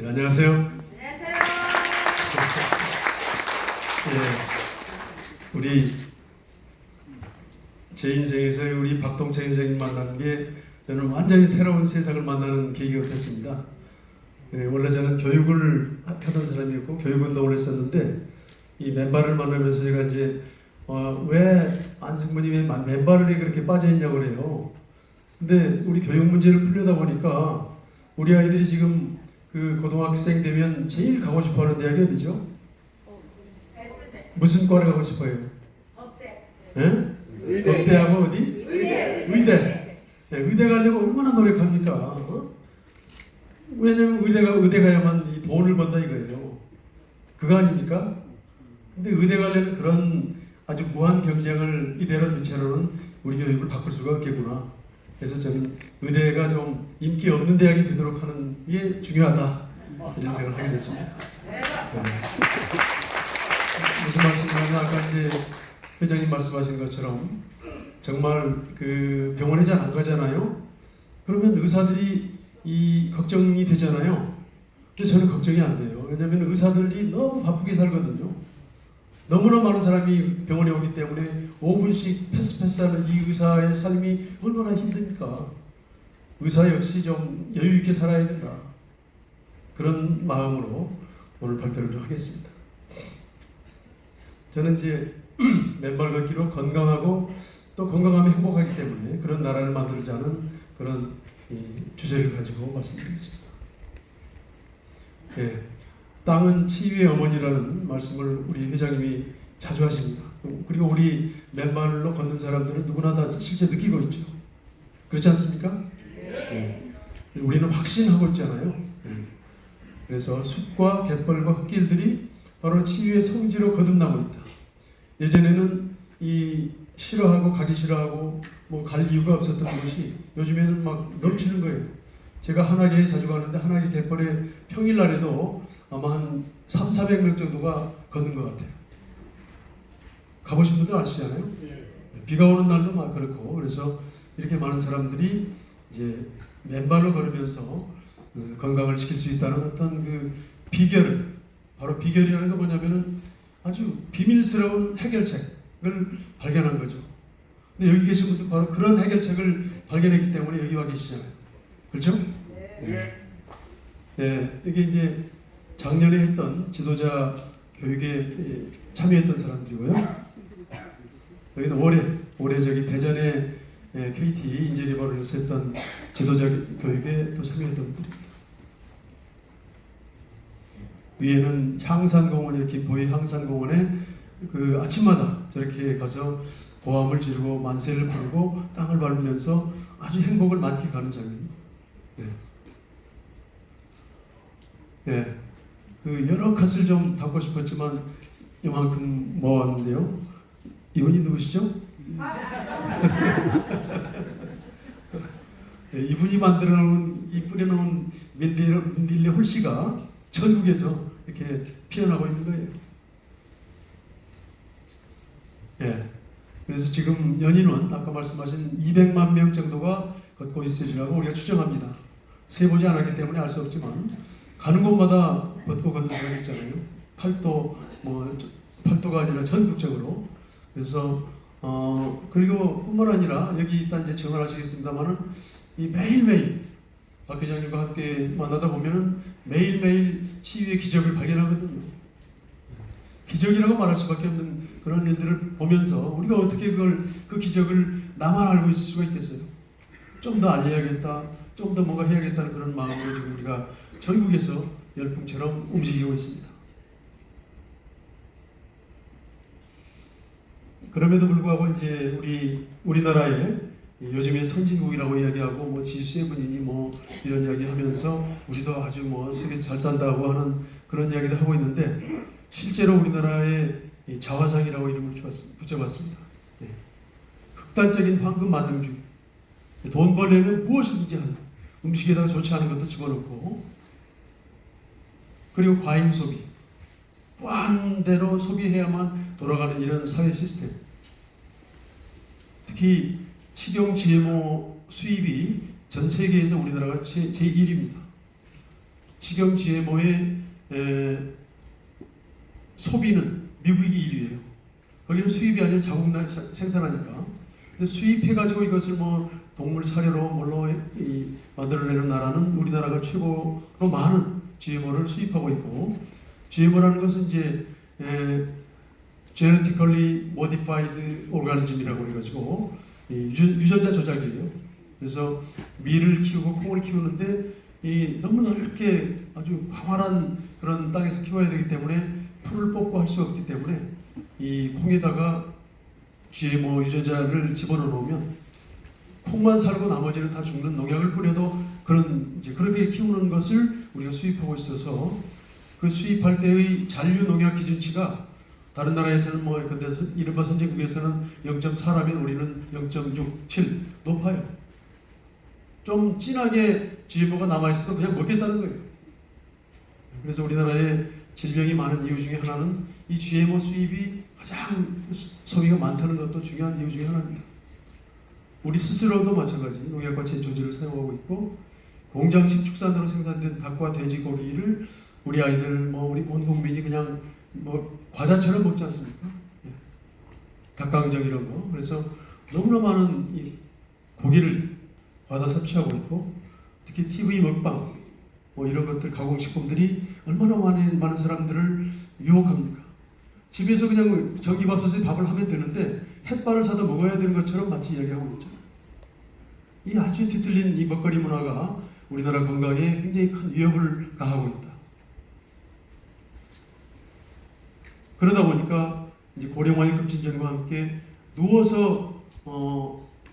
안녕하세요. 안녕하세요. 우리 제 인생에서 우리 박동창 선생님 만나는 게 저는 완전히 새로운 세상을 만나는 계기가 됐습니다. 원래 저는 교육을 하던 사람이었고 교육운동을 했었는데 이 맨발을 만나면서 제가 이제 왜 안승문이 왜 맨발에 그렇게 빠져있냐고 그래요. 근데 우리 교육 문제를 풀려다 보니까 우리 아이들이 지금 그 고등학생 되면 제일 가고 싶어하는 대학이 어디죠? 무슨 과를 가고 싶어요? 업대. 예? 업대하고 어디? 의대. 의대 가려고 얼마나 노력합니까? 왜냐면 의대 가야만 이 돈을 번다 이거예요. 그거 아닙니까? 근데 의대 가려는 그런 아주 무한 경쟁을 이대로 둔 채로는 우리 교육을 바꿀 수가 없겠구나. 그래서 저는 의대가 좀 인기 없는 대학이 되도록 하는 게 중요하다 이런 생각을 하게 됐습니다. 무슨 말씀이냐면 아까 이제 회장님 말씀하신 것처럼 정말 그 병원에 잘 안 가잖아요. 그러면 의사들이 이 걱정이 되잖아요. 근데 저는 걱정이 안 돼요. 왜냐하면 의사들이 너무 바쁘게 살거든요. 너무나 많은 사람이 병원에 오기 때문에 5분씩 패스하는 이 의사의 삶이 얼마나 힘듭니까? 의사 역시 좀 여유 있게 살아야 된다. 그런 마음으로 오늘 발표를 좀 하겠습니다. 저는 이제 맨발 걷기로 건강하고 또 건강하면 행복하기 때문에 그런 나라를 만들자는 그런 주제를 가지고 말씀드리겠습니다. 땅은 치유의 어머니라는 말씀을 우리 회장님이 자주 하십니다. 그리고 우리 맨발로 걷는 사람들은 누구나 다 실제 느끼고 있죠. 그렇지 않습니까? 우리는 확신하고 있잖아요. 그래서 숲과 갯벌과 흙길들이 바로 치유의 성지로 거듭나고 있다. 예전에는 이 싫어하고 가기 싫어하고 뭐 갈 이유가 없었던 것이 요즘에는 막 넘치는 거예요. 제가 한화계에 자주 가는데 한화계 갯벌에 평일날에도 아마 한 300~400명 정도가 걷는 것 같아요. 가보신 분들 아시잖아요. 비가 오는 날도 막 그렇고 그래서 이렇게 많은 사람들이 이제 맨발로 걸으면서 건강을 지킬 수 있다는 어떤 그 비결을 바로 비결이라는 건 뭐냐면은 아주 비밀스러운 해결책을 발견한 거죠. 근데 여기 계신 분들 바로 그런 해결책을 발견했기 때문에 여기 와 계시잖아요. 그렇죠? 이게 이제 작년에 했던 지도자 교육에 참여했던 사람들이고요. 여기는 올해 저기 대전에 KT 인재개발에서 했던 지도자 교육에 또 참여했던 분들입니다. 위에는 향산공원에 김포의 향산공원에 그 아침마다 저렇게 가서 고함을 지르고 만세를 부르고 땅을 밟으면서 아주 행복을 만끽하는 장면입니다. 그 여러 컷을 좀 담고 싶었지만 이만큼 모았는데요. 이분이 누구시죠? 이분이 만들어놓은 이 뿌려놓은 민들레 홀씨가 전국에서 이렇게 피어나고 있는 거예요. 그래서 지금 연인원 아까 말씀하신 200만 명 정도가 걷고 있으리라고 우리가 추정합니다. 세보지 않았기 때문에 알 수 없지만 가는 곳마다 걷고 걷는 사람이 있잖아요. 팔도가 아니라 전국적으로. 그래서 그리고 뿐만 아니라 여기 일단 이제 정을 하시겠습니다만은 이 매일매일 박 회장님과 함께 만나다 보면은 매일매일 치유의 기적을 발견하거든요. 기적이라고 말할 수밖에 없는 그런 일들을 보면서 우리가 어떻게 그 기적을 나만 알고 있을 수가 있겠어요? 좀 더 알려야겠다, 좀 더 뭔가 해야겠다는 그런 마음으로 지금 우리가 전국에서 열풍처럼 움직이고 있습니다. 그럼에도 불구하고 이제 우리나라의 요즘에 선진국이라고 이야기하고 뭐 G7이니 뭐 이런 이야기하면서 우리도 아주 뭐 세계 잘 산다고 하는 그런 이야기도 하고 있는데 실제로 우리나라의 자화상이라고 이름을 붙여봤습니다. 극단적인 황금 만능주의. 돈 벌려면 무엇이든지 하는 음식에다가 좋지 않은 것도 집어넣고 그리고 과잉 소비. 무한대로 소비해야만 돌아가는 이런 사회 시스템. 특히 식용, GMO 수입이 전 세계에서 우리나라가 제1위입니다. 식용 GMO의 소비는 미국이 1위예요. 거기는 수입이 아니라 자국 생산하니까. 근데 수입해가지고 이것을 뭐 동물 사료로 뭘로 만들어내는 나라는 우리나라가 최고로 많은 GMO를 수입하고 있고, GMO라는 것은 이제 Genetically Modified Organism이라고 해가지고 유전자 조작이에요. 그래서 밀을 키우고 콩을 키우는데 너무 넓게 아주 광활한 그런 땅에서 키워야 되기 때문에 풀을 뽑고 할 수 없기 때문에 이 콩에다가 GMO 유전자를 집어넣어 놓으면 콩만 살고 나머지는 다 죽는, 농약을 뿌려도 그렇게 키우는 것을 우리가 수입하고 있어서 그 수입할 때의 잔류 농약 기준치가 다른 나라에서는 뭐 근데 이른바 선진국에서는 0.4라면 우리는 0.67 높아요. 좀 진하게 GMO가 남아있어도 그냥 먹겠다는 거예요. 그래서 우리나라에 질병이 많은 이유 중에 하나는 이 GMO 수입이 가장 소비가 많다는 것도 중요한 이유 중에 하나입니다. 우리 스스로도 마찬가지 농약과 제초제를 사용하고 있고, 공장식 축산으로 생산된 닭과 돼지고기를 우리 아이들 우리 온 국민이 그냥 과자처럼 먹지 않습니까? 닭강정 이런 거. 그래서 너무나 많은 이 고기를 과다 섭취하고 있고, 특히 TV 먹방 이런 것들 가공식품들이 얼마나 많은 사람들을 유혹합니까? 집에서 그냥 전기밥솥에 밥을 하면 되는데 햇반을 사다 먹어야 되는 것처럼 마치 이야기하고 있죠. 이 아주 뒤틀린 이 먹거리 문화가 우리나라 건강에 굉장히 큰 위협을 가하고 있다. 그러다 보니까 이제 고령화의 급진전과 함께 누워서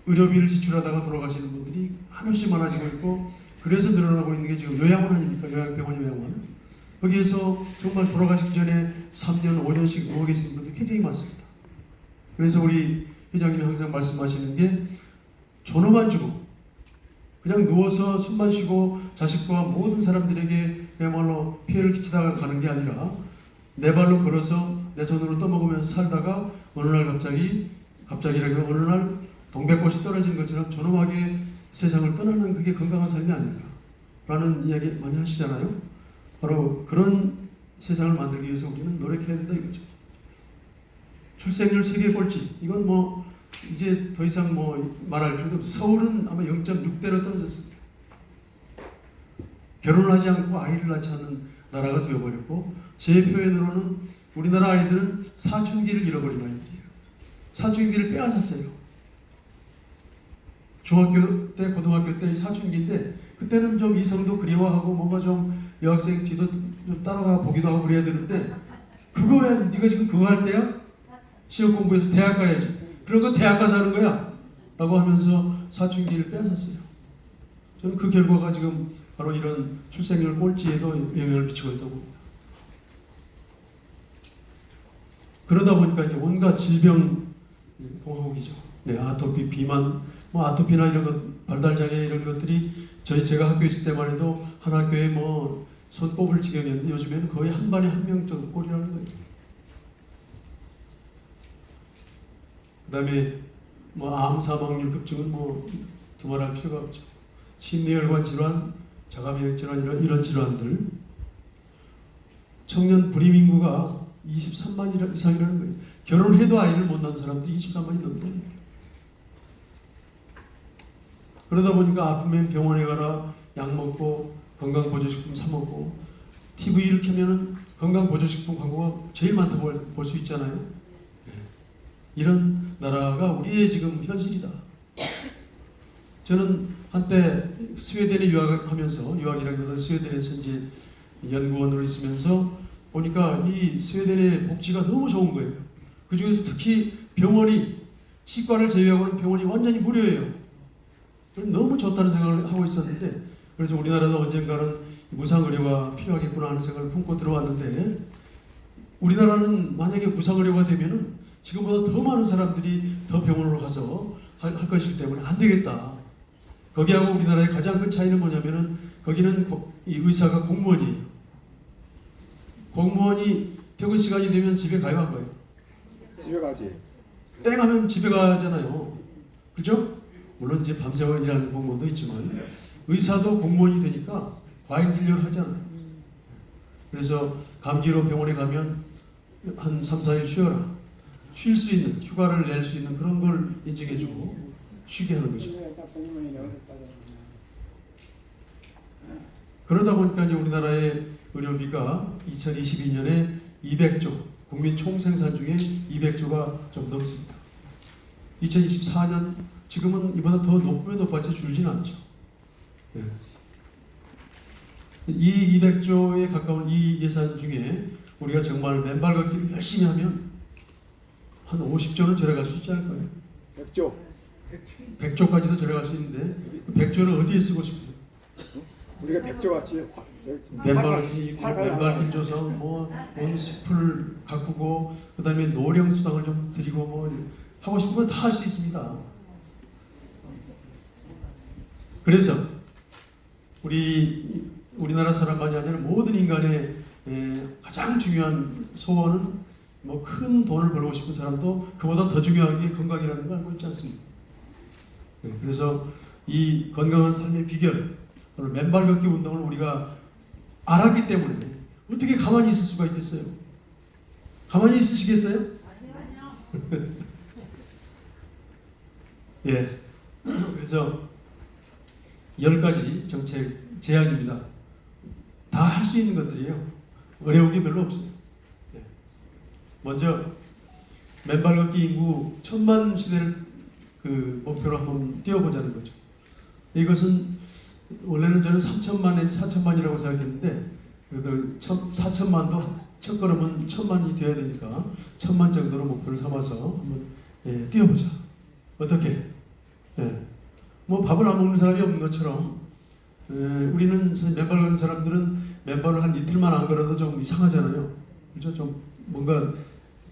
의료비를 지출하다가 돌아가시는 분들이 한없이 많아지고 있고, 그래서 늘어나고 있는 게 지금 요양원 아닙니까? 요양병원, 요양원. 거기에서 정말 돌아가시기 전에 3년, 5년씩 누워 계시는 분들이 굉장히 많습니다. 그래서 우리 회장님이 항상 말씀하시는 게 존엄한 주거, 그냥 누워서 숨만 쉬고 자식과 모든 사람들에게 그야말로 피해를 끼치다가 가는 게 아니라 내 발로 걸어서 내 손으로 떠먹으면서 살다가 어느 날 갑자기라면 어느 날 동백꽃이 떨어진 것처럼 존엄하게 세상을 떠나는 그게 건강한 삶이 아닐까라는 이야기 많이 하시잖아요. 바로 그런 세상을 만들기 위해서 우리는 노력해야 된다 이거죠. 출생률 세계 꼴찌, 이건 이제 더 이상 말할 필요도 없어요. 서울은 아마 0.6대로 떨어졌습니다. 결혼을 하지 않고 아이를 낳지 않는 나라가 되어버렸고, 제 표현으로는 우리나라 아이들은 사춘기를 잃어버린 아이들이에요. 사춘기를 빼앗았어요. 중학교 때, 고등학교 때 사춘기인데 그때는 좀 이성도 그리워하고 뭔가 좀 여학생 뒤도 좀 따라가 보기도 하고 그래야 되는데, 그거야 네가 지금 그거 할 때야? 시험 공부해서 대학 가야지. 그런 거 대학 가서 하는 거야? 라고 하면서 사춘기를 빼앗았어요. 저는 그 결과가 지금 바로 이런 출생률 꼴찌에도 영향을 미치고 있다고 봅니다. 그러다 보니까 이제 온갖 질병 공화국이죠. 아토피, 비만, 아토피나 이런 것, 발달장애 이런 것들이 제가 학교에 있을 때만 해도 한 학교에 손 꼽을 지경이었는데 요즘에는 거의 한 반에 한 명 정도 꼴이라는 거예요. 그 다음에 암 사망률 급증은 두말할 필요가 없죠. 심뇌혈관 질환, 자가면역 질환 이런 질환들. 청년 불임 인구가 23만 이상이라는 거예요. 결혼해도 아이를 못 낳은 사람들이 23만이 넘다는 거예요. 그러다 보니까 아프면 병원에 가라, 약 먹고 건강보조식품 사 먹고, TV를 켜면은 건강보조식품 광고가 제일 많다고 볼 수 있잖아요. 이런 나라가 우리의 지금 현실이다. 저는 한때 스웨덴에 유학하면서, 유학이라기보다 스웨덴에서 이제 연구원으로 있으면서 보니까 이 스웨덴의 복지가 너무 좋은 거예요. 그 중에서 특히 병원이, 치과를 제외하고는 병원이 완전히 무료예요. 너무 좋다는 생각을 하고 있었는데, 그래서 우리나라도 언젠가는 무상의료가 필요하겠구나 하는 생각을 품고 들어왔는데, 우리나라는 만약에 무상의료가 되면은 지금보다 더 많은 사람들이 더 병원으로 가서 할 것이기 때문에 안 되겠다. 거기하고 우리나라의 가장 큰 차이는 뭐냐면은 거기는 이 의사가 공무원이에요. 공무원이 퇴근 시간이 되면 집에 가요, 안 가요? 집에 가지. 땡 하면 집에 가잖아요. 그죠? 물론 이제 밤새워 일하는 공무원도 있지만 의사도 공무원이 되니까 과잉 진료를 하잖아요. 그래서 감기로 병원에 가면 한 3, 4일 쉬어라. 쉴 수 있는, 휴가를 낼 수 있는 그런 걸 인정해주고 쉬게 하는 거죠. 그러다 보니까 이제 우리나라의 의료비가 2022년에 200조, 국민 총생산 중에 200조가 좀 넘습니다. 2024년 지금은 이보다 더 높으면 높았지 줄지는 않죠. 네. 이 200조에 가까운 이 예산 중에 우리가 정말 맨발 걷기를 열심히 하면 한 50조는 절약할 수 있지 않을까요? 100조. 100조까지도 절약할 수 있는데 100조를 어디에 쓰고 싶어요? 우리가 100조 같이 맨발 길 줘서 온 숲을 가꾸고 그다음에 노령 수당을 좀 드리고 뭐 하고 싶은 건 다 할 수 있습니다. 그래서 우리나라 사람만이 아니라 모든 인간의 가장 중요한 소원은 뭐 큰 돈을 벌고 싶은 사람도 그보다 더 중요한 게 건강이라는 걸 알고 있지 않습니까? 네, 그래서 이 건강한 삶의 비결, 오늘 맨발 걷기 운동을 우리가 알았기 때문에 어떻게 가만히 있을 수가 있겠어요? 가만히 있으시겠어요? 아니요. 예. 그래서 10가지 정책 제안입니다. 다 할 수 있는 것들이에요. 어려운 게 별로 없어요. 네. 먼저 맨발 걷기 인구 1000만 시대를 목표로 한번 뛰어보자는 거죠. 이것은 원래는 저는 3천만에서 4천만이라고 생각했는데 그래도 4천만도 첫 걸음은 1000만이 되어야 되니까 1000만 정도로 목표를 삼아서 한번 뛰어보자. 어떻게? 뭐 밥을 안 먹는 사람이 없는 것처럼 우리는 맨발 걷는 사람들은 맨발을 한 이틀만 안 걸어도 좀 이상하잖아요. 그렇죠? 좀 뭔가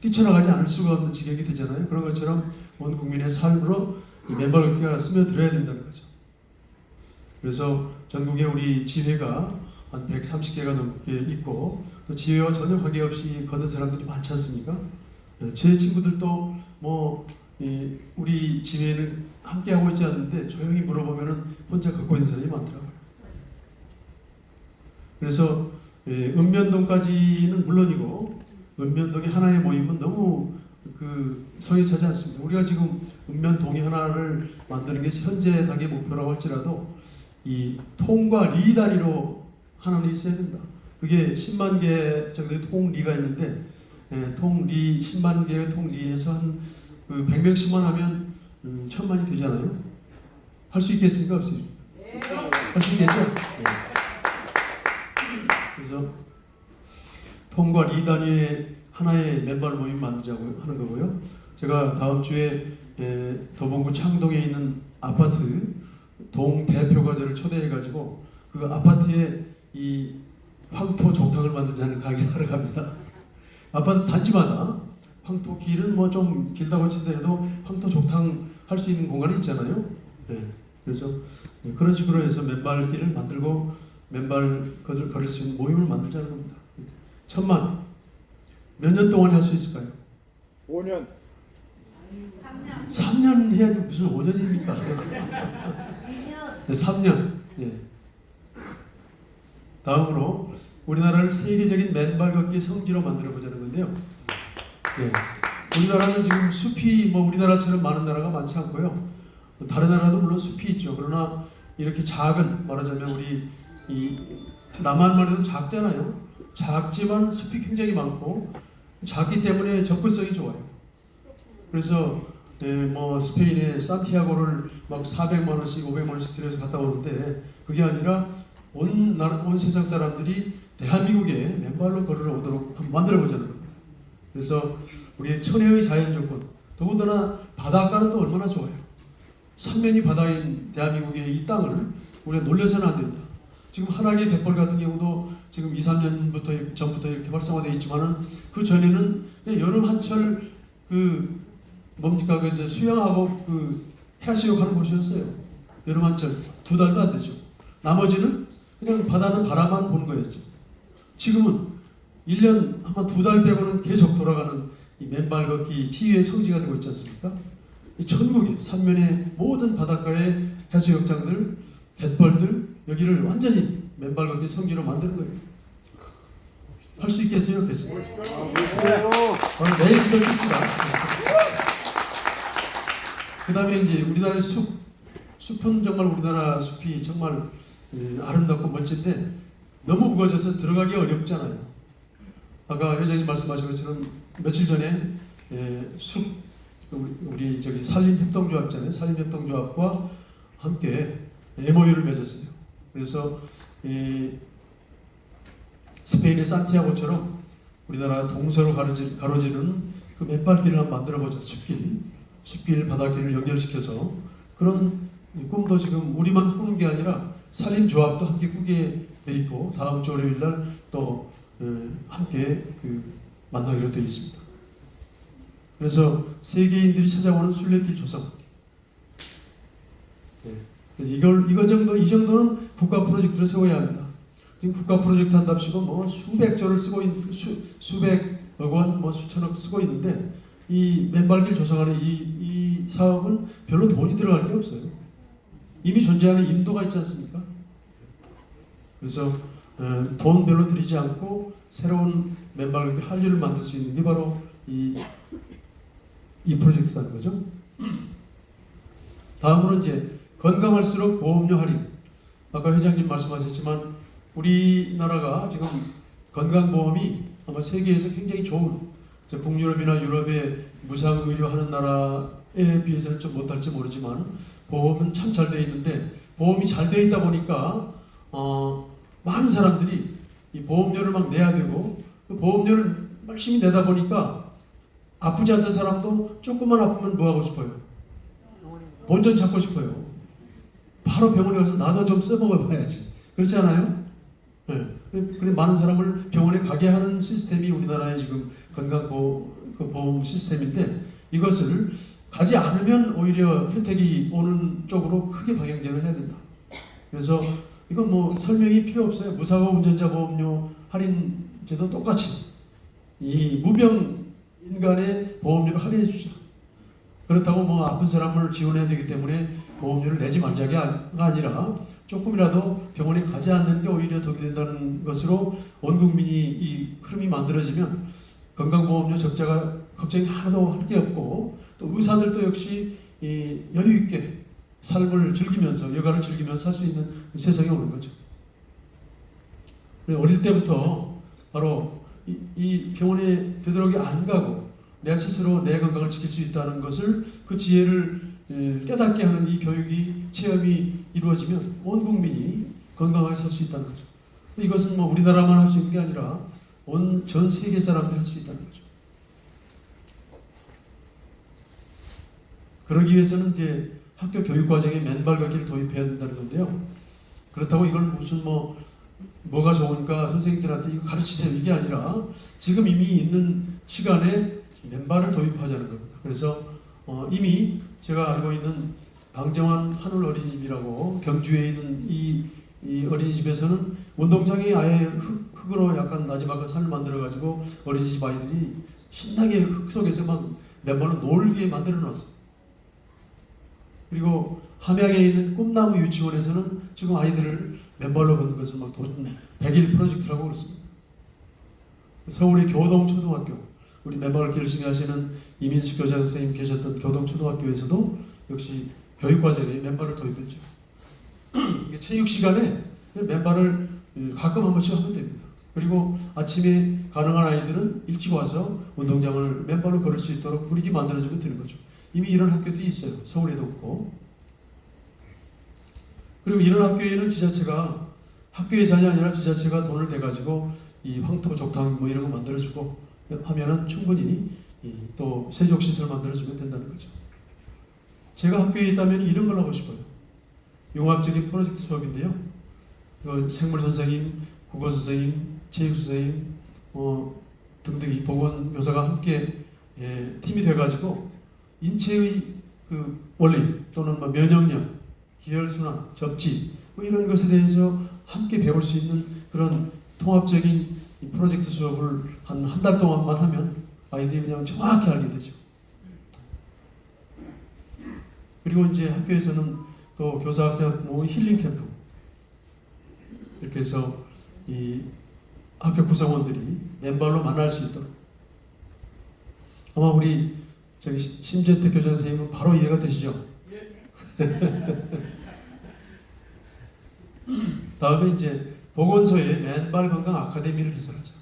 뛰쳐나가지 않을 수가 없는 지경이 되잖아요. 그런 것처럼 온 국민의 삶으로 이 맨발 걷기가 스며들어야 된다는 거죠. 그래서 전국에 우리 지회가 한 130개가 넘게 있고 또 지회와 전혀 관계없이 걷는 사람들이 많지 않습니까? 제 친구들도 뭐 우리 지회는 함께 하고 있지 않는데 조용히 물어보면은 혼자 걷고 있는 사람이 많더라고요. 그래서 읍면동까지는 물론이고 읍면동의 하나의 모임은 너무 성에 차지 않습니다. 우리가 지금 읍면동이 하나를 만드는 게 현재 단계 목표라고 할지라도 이 통과 리 단위로 하나는 있어야 된다. 그게 10만 개 정도의 통리가 있는데 통리 10만 개의 통리에서 한 100명씩만 하면 1000만이 되잖아요. 할 수 있겠습니까? 없습니까? 네. 할 수 있겠죠? 네. 그래서 통과 리 단위의 하나의 맨발 모임 만들자고 하는 거고요. 제가 다음 주에 도봉구 창동에 있는 아파트 동 대표가 저를 초대해가지고 그 아파트에 이 황토 족탕을 만들자는 강의를 하러 갑니다. 아파트 단지마다 황토 길은 뭐 좀 길다고 치더라도 황토 족탕 할 수 있는 공간이 있잖아요. 그래서 그런 식으로 해서 맨발길을 만들고 맨발 걸을 수 있는 모임을 만들자는 겁니다. 1000만 몇 년 동안 할 수 있을까요? 5년. 3년 해야지 무슨 5년입니까? 3년. 예. 다음으로 우리나라를 세계적인 맨발 걷기 성지로 만들어 보자는 건데요. 우리나라는 지금 숲이 뭐 우리나라처럼 많은 나라가 많지 않고요. 다른 나라도 물론 숲이 있죠. 그러나 이렇게 작은 말하자면 우리 이 남한만 해도 작잖아요. 작지만 숲이 굉장히 많고 작기 때문에 접근성이 좋아요. 그래서 뭐 스페인의 산티아고를 막 400만 원씩 500만 원씩 들여서 갔다 오는데 그게 아니라 온 세상 사람들이 대한민국에 맨발로 걸으러 오도록 한번 만들어보자는 겁니다. 그래서 우리의 천혜의 자연 조건, 더군다나 바닷가는 또 얼마나 좋아요. 삼면이 바다인 대한민국의 이 땅을 우리가 놀려서는 안 된다. 지금 한알리 갯벌 같은 경우도 지금 2, 3년 전부터 이렇게 활성화되어 있지만은 그 전에는 그냥 여름 한철 수영하고 해수욕하는 곳이었어요. 여름 한철 2달도 안 되죠. 나머지는 그냥 바다는 바라만 보는 거였죠. 지금은 1년 아마 2달 빼고는 계속 돌아가는 이 맨발 걷기 치유의 성지가 되고 있지 않습니까? 이 전국의 삼면의 모든 바닷가의 해수욕장들, 갯벌들 여기를 완전히 맨발 걷기 성지로 만드는 거예요. 할 수 있겠어요? 없겠어요? 네. 내일부터 줍시다. 그 다음에 이제 우리나라의 숲은 정말 우리나라 숲이 정말 아름답고 멋진데 너무 무거워져서 들어가기 어렵잖아요. 아까 회장님 말씀하신 것처럼 며칠 전에 숲 우리 저기 산림협동조합 있잖아요. 산림협동조합과 함께 MOU를 맺었어요. 그래서 스페인의 산티아고처럼 우리나라 동서로 가로지는 그 맨발길을 한번 만들어보자. 숲길, 바닷길을 연결시켜서 그런 꿈도 지금 우리만 꾸는 게 아니라 산림조합도 함께 꾸게 돼 있고 다음 주 월요일 날 또 함께 만나기로 되어 있습니다. 그래서 세계인들이 찾아오는 순례길 조성. 이 정도는 국가 프로젝트를 세워야 합니다. 지금 국가 프로젝트 한답시고 뭐 수백조를 쓰고 수백억 원, 뭐 수천억 쓰고 있는데 이 맨발길 조성하는 이 사업은 별로 돈이 들어갈 게 없어요. 이미 존재하는 인도가 있지 않습니까? 그래서 돈 별로 들이지 않고 새로운 맨발길 한류를 만들 수 있는 게 바로 이 프로젝트라는 거죠. 다음으로 이제 건강할수록 보험료 할인. 아까 회장님 말씀하셨지만 우리나라가 지금 건강보험이 아마 세계에서 굉장히 좋은 북유럽이나 유럽의 무상의료하는 나라에 비해서는 좀 못할지 모르지만 보험은 참 잘 되어 있는데 보험이 잘 되어 있다 보니까 많은 사람들이 이 보험료를 막 내야 되고 그 보험료를 열심히 내다 보니까 아프지 않던 사람도 조금만 아프면 뭐 하고 싶어요? 본전 찾고 싶어요. 바로 병원에 가서 나도 좀 써먹어봐야지. 그렇지 않아요? 네. 그래 많은 사람을 병원에 가게 하는 시스템이 우리나라의 지금 건강보험 시스템인데 이것을 가지 않으면 오히려 혜택이 오는 쪽으로 크게 방향제를 해야 된다. 그래서 이건 뭐 설명이 필요 없어요. 무사고 운전자 보험료 할인제도 똑같이 이 무병 인간의 보험료를 할인해 주자. 그렇다고 뭐 아픈 사람을 지원해야 되기 때문에 보험료를 내지 말자가 아니라 조금이라도 병원에 가지 않는 게 오히려 덕이 된다는 것으로 온 국민이 이 흐름이 만들어지면 건강보험료 적자가 걱정이 하나도 할 게 없고 또 의사들도 역시 여유 있게 삶을 즐기면서 여가를 즐기면서 살 수 있는 세상이 오는 거죠. 어릴 때부터 바로 이 병원에 되도록이 안 가고 내 스스로 내 건강을 지킬 수 있다는 것을 그 지혜를 깨닫게 하는 이 교육이 체험이 이루어지면 온 국민이 건강하게 살 수 있다는 거죠. 이것은 뭐 우리나라만 할 수 있는 게 아니라 온 전 세계 사람들이 할 수 있다는 거죠. 그러기 위해서는 이제 학교 교육 과정에 맨발 걷기를 도입해야 된다는 건데요. 그렇다고 이걸 무슨 뭐가 좋으니까 선생님들한테 이거 가르치세요 이게 아니라 지금 이미 있는 시간에 맨발을 도입하자는 겁니다. 그래서 이미 제가 알고 있는 방정환 한울 어린이집이라고 경주에 있는 이 어린이집에서는 운동장에 아예 흙으로 약간 나지막한 산을 만들어가지고 어린이집 아이들이 신나게 흙 속에서 막 맨발로 놀게 만들어 놨어요. 그리고 함양에 있는 꿈나무 유치원에서는 지금 아이들을 맨발로 걷는 것을 막 도전 100일 프로젝트라고 그랬습니다. 서울의 교동초등학교, 우리 맨발을 열심히 하시는 이민수 교장 선생님 계셨던 교동초등학교에서도 역시 교육과정에 맨발을 도입했죠. 체육 시간에 맨발을 가끔 한 번씩 하면 됩니다. 그리고 아침에 가능한 아이들은 일찍 와서 운동장을 맨발로 걸을 수 있도록 분위기 만들어주면 되는 거죠. 이미 이런 학교들이 있어요. 서울에도 없고. 그리고 이런 학교에는 지자체가 학교 예산이 아니라 지자체가 돈을 대가지고 이 황토 족탕 뭐 이런 거 만들어주고 하면은 충분히 또 세족시설 만들어주면 된다는 거죠. 제가 학교에 있다면 이런 걸 하고 싶어요. 융합적인 프로젝트 수업인데요. 생물 선생님, 국어 선생님, 체육 선생님 등등이 보건교사가 함께 팀이 돼가지고 인체의 원리 또는 면역력, 기혈순환, 접지 이런 것에 대해서 함께 배울 수 있는 그런 통합적인 프로젝트 수업을 한 달 동안만 하면 아이들이 그냥 정확히 알게 되죠. 그리고 이제 학교에서는 또 교사 학생 힐링 캠프 이렇게 해서 이 학교 구성원들이 맨발로 만날 수 있도록. 아마 우리 저기 심재택 교장 선생님은 바로 이해가 되시죠? 다음에 이제 보건소에 맨발 건강 아카데미를 개설하자.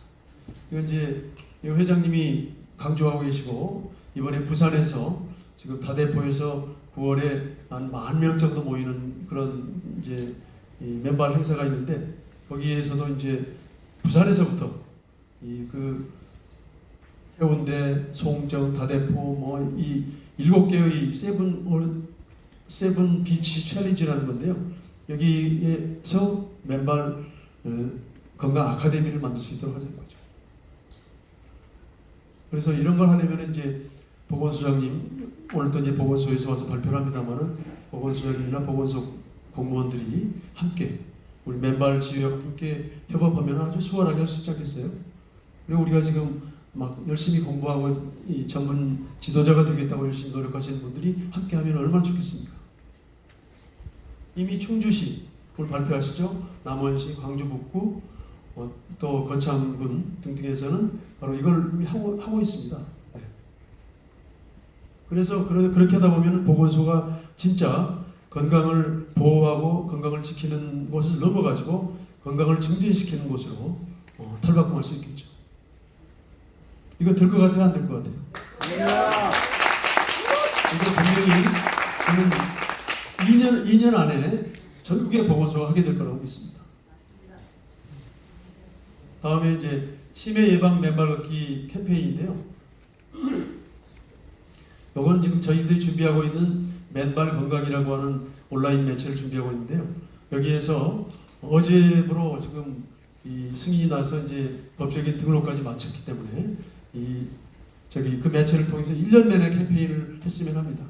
이건 이제 이 회장님이 강조하고 계시고, 이번에 부산에서 지금 다대포에서 9월에 한 10,000명 정도 모이는 그런 이제 이 맨발 행사가 있는데, 거기에서도 이제 부산에서부터 이 그 해운대, 송정, 다대포 뭐 이 7개의 세븐 비치 챌린지라는 건데요. 여기에서 맨발 건강 아카데미를 만들 수 있도록 하자는 거죠. 그래서 이런 걸 하려면 이제 보건소장님, 오늘도 이제 보건소에서 와서 발표를 합니다만은, 보건소장님이나 보건소 공무원들이 함께 우리 맨발 지휘와 함께 협업하면 아주 수월하게 할 수 있지 않겠어요? 그리고 우리가 지금 막 열심히 공부하고 이 전문 지도자가 되겠다고 열심히 노력하시는 분들이 함께하면 얼마나 좋겠습니까? 이미 충주시 오늘 발표하시죠? 남원시, 광주 북구, 또 거창군 등등에서는 바로 이걸 하고 있습니다. 네. 그래서 그렇게 하다 보면 보건소가 진짜 건강을 보호하고 건강을 지키는 곳을 넘어가지고 건강을 증진시키는 곳으로 탈바꿈할 수 있겠죠. 이거 될 것 같아요? 안 될 것 같아요? 이거 분명히 저는 2년 안에 전국의 보건소가 하게 될 거라고 믿습니다. 다음에 이제 치매 예방 맨발 걷기 캠페인인데요. 이건 지금 저희들이 준비하고 있는 맨발 건강이라고 하는 온라인 매체를 준비하고 있는데요. 여기에서 어제부로 지금 이 승인이 나서 이제 법적인 등록까지 마쳤기 때문에 그 매체를 통해서 1년 내내 캠페인을 했으면 합니다.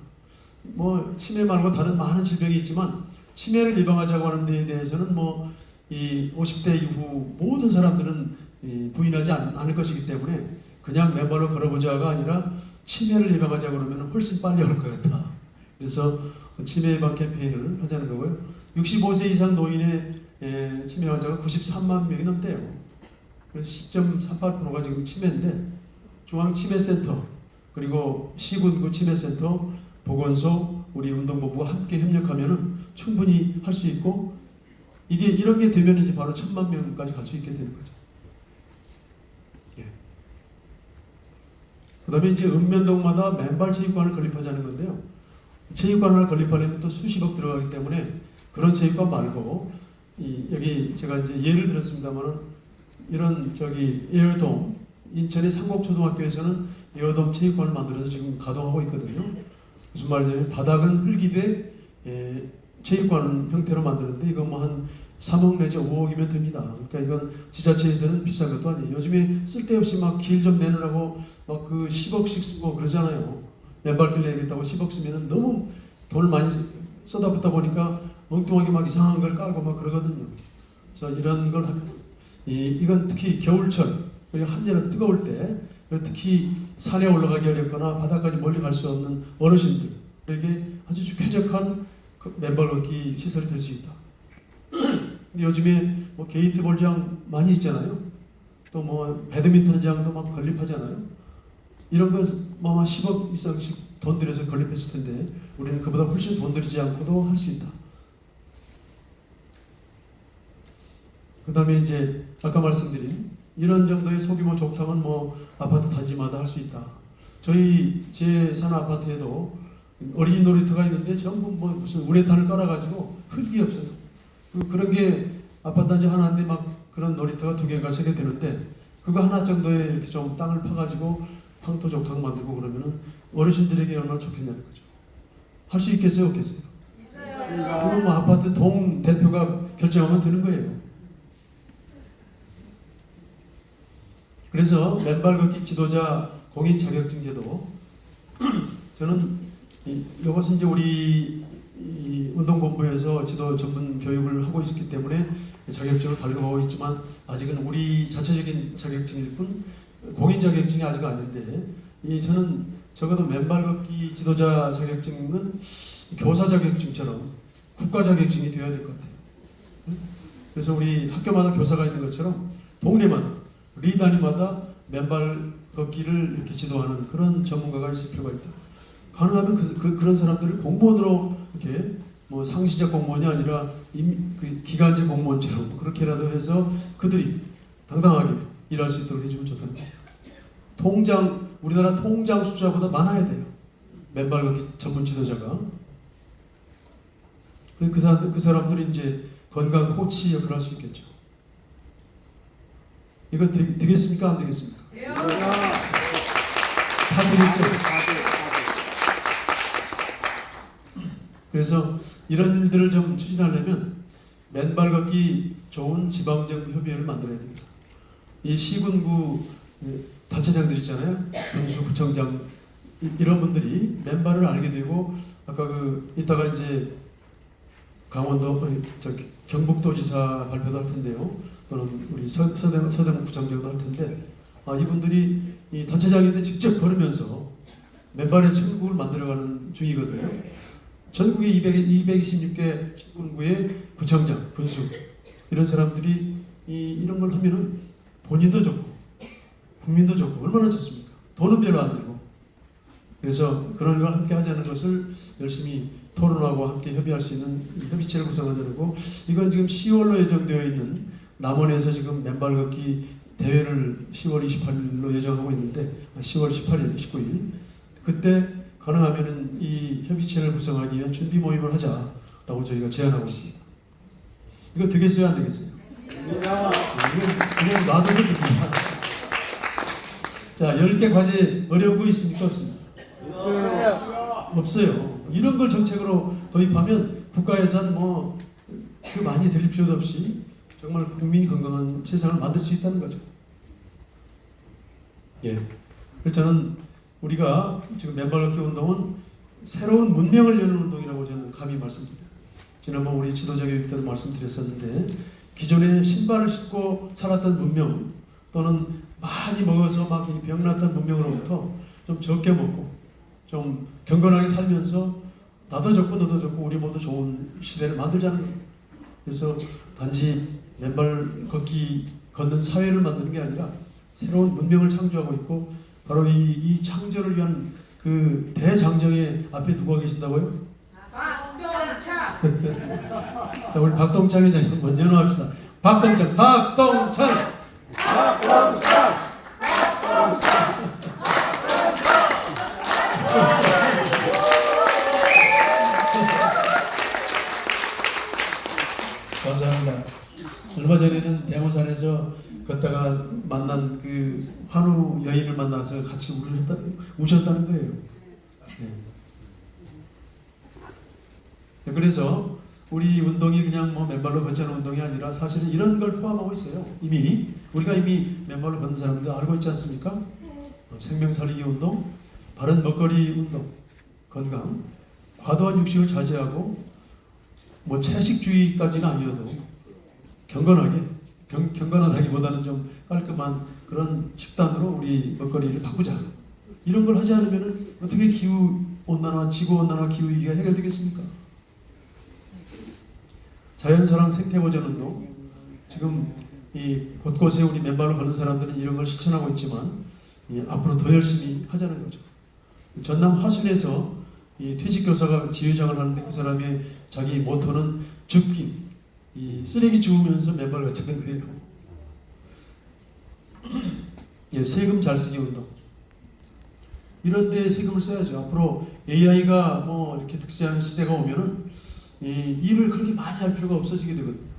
뭐 치매 말고 다른 많은 질병이 있지만 치매를 예방하자고 하는 데에 대해서는 뭐 이 50대 이후 모든 사람들은 부인하지 않을 것이기 때문에 그냥 맨발로 걸어보자가 아니라 치매를 예방하자고 그러면 훨씬 빨리 올 것 같다. 그래서 치매 예방 캠페인을 하자는 거고요. 65세 이상 노인의 치매 환자가 93만 명이 넘대요. 그래서 10.38%가 지금 치매인데, 중앙치매센터 그리고 시군구 치매센터, 보건소, 우리 운동본부가 함께 협력하면은 충분히 할 수 있고, 이게 이렇게 되면 이제 바로 1,000만 명까지 갈 수 있게 되는 거죠. 예. 그다음에 이제 읍면동마다 맨발 체육관을 건립하자는 건데요. 체육관을 건립하려면 또 수십억 들어가기 때문에 그런 체육관 말고 여기 제가 이제 예를 들었습니다만은 이런 저기 에어돔, 인천의 상곡초등학교에서는 에어돔 체육관을 만들어서 지금 가동하고 있거든요. 무슨 말이냐면 바닥은 흙이되 체육관 형태로 만드는데 이거 뭐 한 3억 내지 5억이면 됩니다. 그러니까 이건 지자체에서는 비싼 것도 아니에요. 요즘에 쓸데없이 막 길 좀 내느라고 막 그 10억씩 쓰고 그러잖아요. 맨발길 내겠다고 10억 쓰면은 너무 돈을 많이 쏟아붓다 보니까 엉뚱하게 막 이상한 걸 깔고 막 그러거든요. 그래서 이런 걸 하면 이건 특히 겨울철 그리고 한여름 뜨거울 때 특히 산에 올라가기 어렵거나 바다까지 멀리 갈 수 없는 어르신들에게 아주 쾌적한 맨발 걷기 시설이 될 수 있다. 근데 요즘에 뭐 게이트볼장 많이 있잖아요. 또 뭐 배드민턴장도 막 건립하잖아요. 이런 거 아마 10억 이상씩 돈 들여서 건립했을 텐데 우리는 그보다 훨씬 돈 들이지 않고도 할 수 있다. 그 다음에 이제 아까 말씀드린 이런 정도의 소규모 족탕은 뭐 아파트 단지마다 할 수 있다. 제 사는 아파트에도 어린이 놀이터가 있는데 전부 뭐 무슨 우레탄을 깔아가지고 흙이 없어요. 그런 게 아파트 단지 하나인데 막 그런 놀이터가 2개가 3개 되는데 그거 하나 정도에 이렇게 좀 땅을 파가지고 황토 족탕 만들고 그러면은 어르신들에게 얼마나 좋겠냐는 거죠. 할 수 있겠어요, 없겠어요? 있어요. 그럼 뭐 아파트 동 대표가 결정하면 되는 거예요. 그래서 맨발 걷기 지도자 공인 자격증제도 저는 이것은 이제 우리 운동본부에서 지도 전문 교육을 하고 있기 때문에 자격증을 발급하고 있지만 아직은 우리 자체적인 자격증일 뿐 공인 자격증이 아직 아닌데 저는 적어도 맨발 걷기 지도자 자격증은 교사 자격증처럼 국가 자격증이 되어야 될 것 같아요. 그래서 우리 학교마다 교사가 있는 것처럼 동네마다 리 단위마다 맨발 걷기를 이렇게 지도하는 그런 전문가가 있을 필요가 있다. 가능하면 그런 사람들을 공무원으로 이렇게 뭐 상시적 공무원이 아니라 그 기간제 공무원처럼 그렇게라도 해서 그들이 당당하게 일할 수 있도록 해주면 좋다는 거예요. 우리나라 통장 숫자보다 많아야 돼요. 맨발 걷기 전문 지도자가. 그 사람들이 이제 건강 코치 역할을 할 수 있겠죠. 이거 되겠습니까? 안 되겠습니까? 다 되겠죠? 그래서 이런 일들을 좀 추진하려면 맨발 걷기 좋은 지방정부 협의회를 만들어야 됩니다. 이 시군구 단체장들 있잖아요. 군수구청장 이런 분들이 맨발을 알게 되고 아까 이따가 이제 강원도 경북도지사 발표도 할 텐데요. 또는 우리 서대문 구청장도 할 텐데 이분들이 이 단체장인데 직접 걸으면서 맨발의 천국을 만들어가는 중이거든요. 전국의 226개 시군구의 구청장, 군수 이런 사람들이 이런 걸 하면은 본인도 좋고 국민도 좋고 얼마나 좋습니까? 돈은 별로 안 들고. 그래서 그런 걸 함께 하자는 것을 열심히 토론하고 함께 협의할 수 있는 협의체를 구성하자는 거고, 이건 지금 10월로 예정되어 있는 남원에서 지금 맨발 걷기 대회를 10월 28일로 예정하고 있는데 10월 18일, 19일 그때 가능하면은 이 협의체를 구성하기 위한 준비 모임을 하자라고 저희가 제안하고 있습니다. 이거 되겠어요, 안 되겠어요? 이건 그냥 놔둬도 됩니다. 자, 10개 과제 어려운 거 있습니까? 없습니까? 없어요. 이런 걸 정책으로 도입하면 국가 예산 그 많이 들릴 필요도 없이 정말 국민이 건강한 세상을 만들 수 있다는 거죠. 예. 그래서 저는 우리가 지금 맨발 걷기 운동은 새로운 문명을 여는 운동이라고 저는 감히 말씀드려요. 지난번 우리 지도자 교육 때도 말씀드렸었는데 기존에 신발을 신고 살았던 문명 또는 많이 먹어서 막 병났던 문명으로부터 좀 적게 먹고 좀 경건하게 살면서 나도 좋고 너도 좋고 우리 모두 좋은 시대를 만들자는 거예요. 그래서 단지 맨발 걷는 사회를 만드는 게 아니라 새로운 문명을 창조하고 있고 바로 이 창조를 위한 그 대장정의 앞에 누가 계신다고요? 박동창. 자, 우리 박동창 회장님 먼저 연호합시다. 박동창. 감사합니다. 얼마 전에는 대모산에서 걷다가 만난 그 환우 여인을 만나서 같이 우셨다는 거예요. 네. 그래서 우리 운동이 그냥 맨발로 걷자는 운동이 아니라 사실은 이런 걸 포함하고 있어요. 우리가 이미 맨발로 걷는 사람들 알고 있지 않습니까? 생명 살리기 운동, 바른 먹거리 운동, 건강, 과도한 육식을 자제하고 채식주의까지는 아니어도 경건하다기보다는 좀 깔끔한 그런 식단으로 우리 먹거리를 바꾸자. 이런 걸 하지 않으면 어떻게 기후온난화, 지구온난화, 기후위기가 해결되겠습니까? 자연사랑 생태보전 운동, 지금 이 곳곳에 우리 맨발로 걷는 사람들은 이런 걸 실천하고 있지만 앞으로 더 열심히 하자는 거죠. 전남 화순에서 이 퇴직교사가 지회장을 하는데 그 사람의 자기 모토는 줍기, 이 쓰레기 주우면서 맨발 걷자는 거예요. 세금 잘 쓰기 운동. 이런 데 세금을 써야죠. 앞으로 AI가 이렇게 득세하는 시대가 오면은 일을 그렇게 많이 할 필요가 없어지게 되거든요.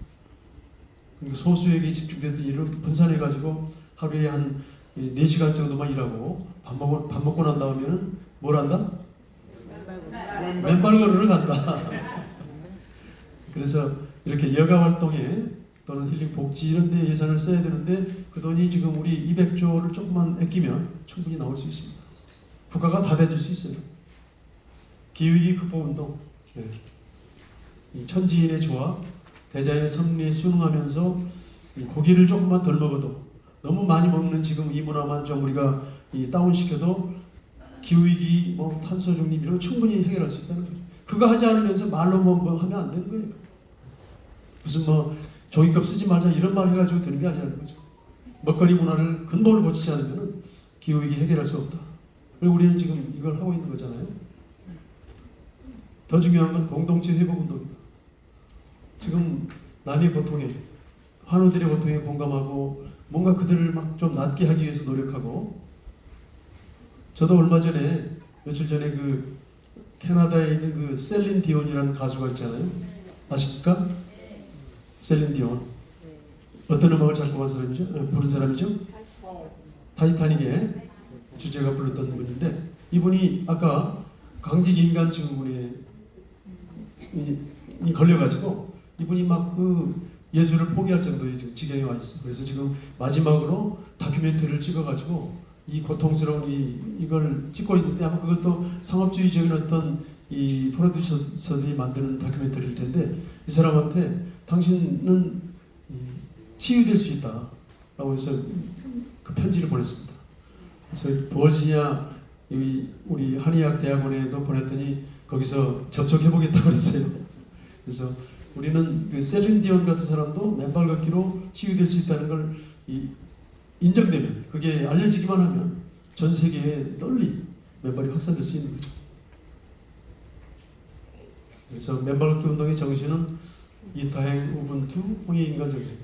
그러니까 소수에게 집중됐던 일을 분산해가지고 하루에 한 4시간 정도만 일하고 밥 먹고 난 다음에는 뭘 한다? 맨발 걸으러 간다. 그래서 이렇게 여가 활동에 또는 힐링 복지 이런 데 예산을 써야 되는데 그 돈이 지금 우리 200조를 조금만 아끼면 충분히 나올 수 있습니다. 국가가 다 대줄 수 있어요. 기후위기 극복 운동, 이 천지인의 조화, 대자연의 섭리에 순응하면서 고기를 조금만 덜 먹어도 너무 많이 먹는 지금 이 문화만 좀 우리가 다운시켜도 기후위기, 탄소 중립 이런 거 충분히 해결할 수 있다는 거죠. 그거 하지 않으면서 말로 하면 안 되는 거예요. 무슨 종이컵 쓰지 말자 이런 말 해가지고 되는 게 아니라는 거죠. 먹거리 문화를 근본을 고치지 않으면 기후위기 해결할 수 없다. 그리고 우리는 지금 이걸 하고 있는 거잖아요. 더 중요한 건 공동체 회복 운동이다. 지금 남의 고통에, 한우들의 고통에 공감하고 뭔가 그들을 막 좀 낫게 하기 위해서 노력하고, 저도 얼마 전에 며칠 전에 그 캐나다에 있는 그 셀린 디온이라는 가수가 있잖아요. 아십니까? 셀린 디온. 어떤 음악을 작곡한 사람이죠? 부른 사람이죠? 타이타닉의 주제가 불렀던 분인데, 이분이 아까 강직 인간 증후군에 걸려가지고 이분이 막 그 예술을 포기할 정도의 지금 지경에 와 있어. 그래서 지금 마지막으로 다큐멘터리를 찍어가지고 이 고통스러운 이걸 찍고 있는데, 아마 그것도 상업주의적인 어떤 이 프로듀서들이 만드는 다큐멘터리일 텐데, 이 사람한테 당신은 치유될 수 있다라고 해서 그 편지를 보냈습니다. 그래서 버지니아 우리 한의학 대학원에도 보냈더니 거기서 접촉해보겠다고 그랬어요. 그래서 우리는 그 셀린 디온 같은 사람도 맨발 걷기로 치유될 수 있다는 걸 인정되면, 그게 알려지기만 하면 전 세계에 널리 맨발이 확산될 수 있는 거죠. 그래서 맨발 걷기 운동의 정신은 이타행, 우분투, 홍익인간 정신,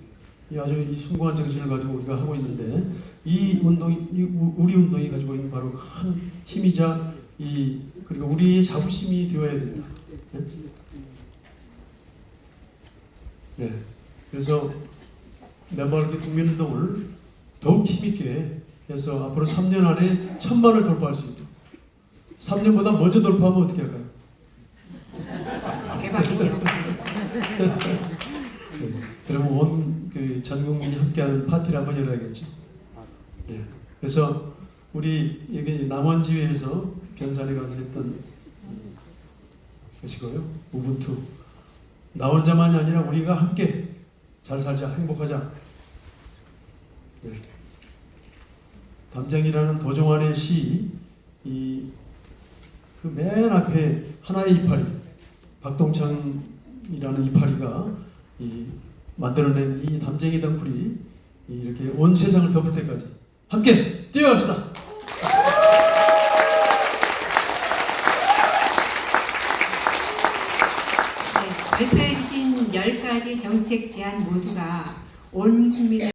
이 아주 숭고한 정신을 가지고 우리가 하고 있는데, 이 운동이, 우리 운동이 가지고 있는 바로 큰 힘이자 그리고 우리의 자부심이 되어야 된다. 네? 네. 그래서 맨발 걷기 국민운동을 더욱 힘있게 해서 앞으로 3년 안에 1000만을 돌파할 수 있도록. 3년보다 먼저 돌파하면 어떻게 할까요? 대박이죠. 네. 그러면 전 국민이 함께하는 파티를 한번 열어야겠죠. 네. 그래서 우리 여기 남원지회에서 변산에 가서 했던 것이고요. 우분투. 나 혼자만이 아니라 우리가 함께 잘 살자, 행복하자. 네. 담쟁이라는 도종환의 시, 그 맨 앞에 하나의 이파리, 박동창이라는 이파리가 만들어낸 이 담쟁이 덩굴이 이렇게 온 세상을 덮을 때까지 함께 뛰어갑시다. 발표해주신 10가지 정책 제안 모두가 온 국민을